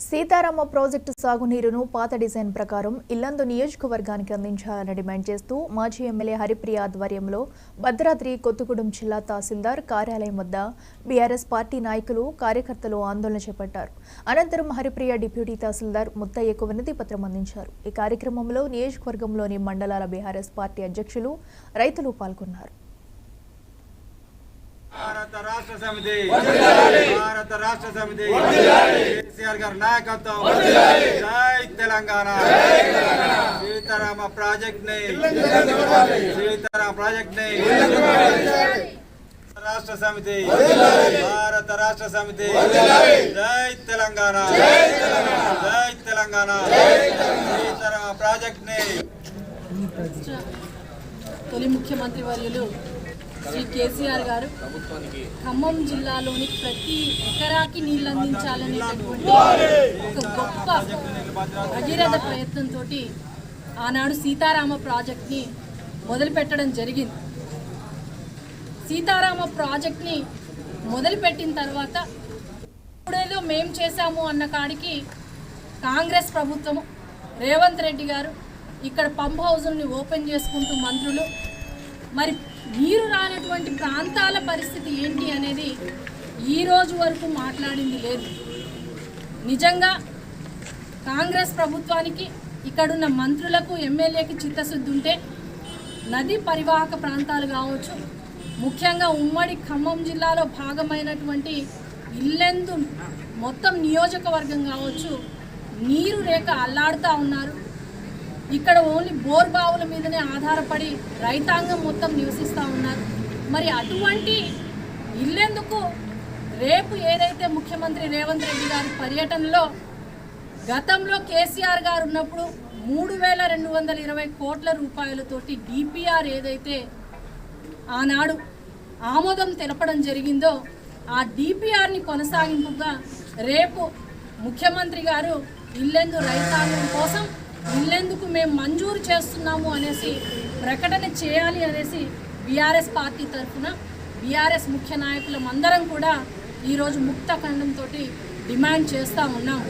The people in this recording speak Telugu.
సీతారామ ప్రాజెక్టు సాగునీరును పాత డిజైన్ ప్రకారం ఇల్లందు నియోజకవర్గానికి అందించాలని డిమాండ్ చేస్తూ మాజీ ఎమ్మెల్యే హరిప్రియ ఆధ్వర్యంలో భద్రాద్రి కొత్తగూడెం జిల్లా తహసీల్దార్ కార్యాలయం వద్ద బీఆర్ఎస్ పార్టీ నాయకులు కార్యకర్తలు ఆందోళన చేపట్టారు. అనంతరం హరిప్రియ డిప్యూటీ తహసీల్దార్ ముత్తయ్యకు వినతి పత్రం అందించారు. ఈ కార్యక్రమంలో నియోజకవర్గంలోని మండలాల బీఆర్ఎస్ పార్టీ అధ్యక్షులు, రైతులు పాల్గొన్నారు. भारत राष्ट्र समिति केसीआर गारी नायकत्वं जय तेलंगाना सीताराम प्राजेक्ट ने राष्ट्र समिति भारत राष्ट्र समिति जय तेलंगाना सीताराम प्राजेक्ट ने తొలి ముఖ్యమంత్రి వర్యులు శ్రీ కేసీఆర్ గారు ఖమ్మం జిల్లాలోని ప్రతి ఎకరాకి నీళ్లు అందించాలనేటటువంటి ఒక గొప్ప భగీరథ ప్రయత్నంతో ఆనాడు సీతారామ ప్రాజెక్ట్ని మొదలుపెట్టడం జరిగింది. సీతారామ ప్రాజెక్ట్ని మొదలుపెట్టిన తర్వాత ఇప్పుడేదో మేం చేశాము అన్న కాడికి కాంగ్రెస్ ప్రభుత్వము రేవంత్ రెడ్డి గారు ఇక్కడ పంప్ హౌజుల్ని ఓపెన్ చేసుకుంటూ మంత్రులు మరి నీరు రానటువంటి ప్రాంతాల పరిస్థితి ఏంటి అనేది ఈ రోజు వరకు మాట్లాడింది లేదు. నిజంగా కాంగ్రెస్ ప్రభుత్వానికి ఇక్కడున్న మంత్రులకు ఎమ్మెల్యేకి చిత్తశుద్ధి ఉంటే నది పరివాహక ప్రాంతాలు కావచ్చు, ముఖ్యంగా ఉమ్మడి ఖమ్మం జిల్లాలో భాగమైనటువంటి ఇల్లెందు మొత్తం నియోజకవర్గం కావచ్చు, నీరు రేఖ అల్లాడుతూ ఉన్నారు. ఇక్కడ ఓన్లీ బోర్ బావుల మీదనే ఆధారపడి రైతాంగం మొత్తం నివసిస్తూ ఉన్నారు. మరి అటువంటి ఇల్లెందుకు రేపు ఏదైతే ముఖ్యమంత్రి రేవంత్ రెడ్డి గారి పర్యటనలో గతంలో కేసీఆర్ గారు ఉన్నప్పుడు 3,220 కోట్ల రూపాయలతోటి డిపిఆర్ ఏదైతే ఆనాడు ఆమోదం తెలపడం జరిగిందో ఆ డిపిఆర్ని కొనసాగింపుగా రేపు ముఖ్యమంత్రి గారు ఇల్లెందు రైతాంగం కోసం ఇల్లెందుకు మేము మంజూరు చేస్తున్నాము అనేసి ప్రకటన చేయాలి అనేసి బీఆర్ఎస్ పార్టీ తరఫున బీఆర్ఎస్ ముఖ్య నాయకులం అందరం కూడా ఈరోజు ముక్త ఖండంతో డిమాండ్ చేస్తూ ఉన్నాం.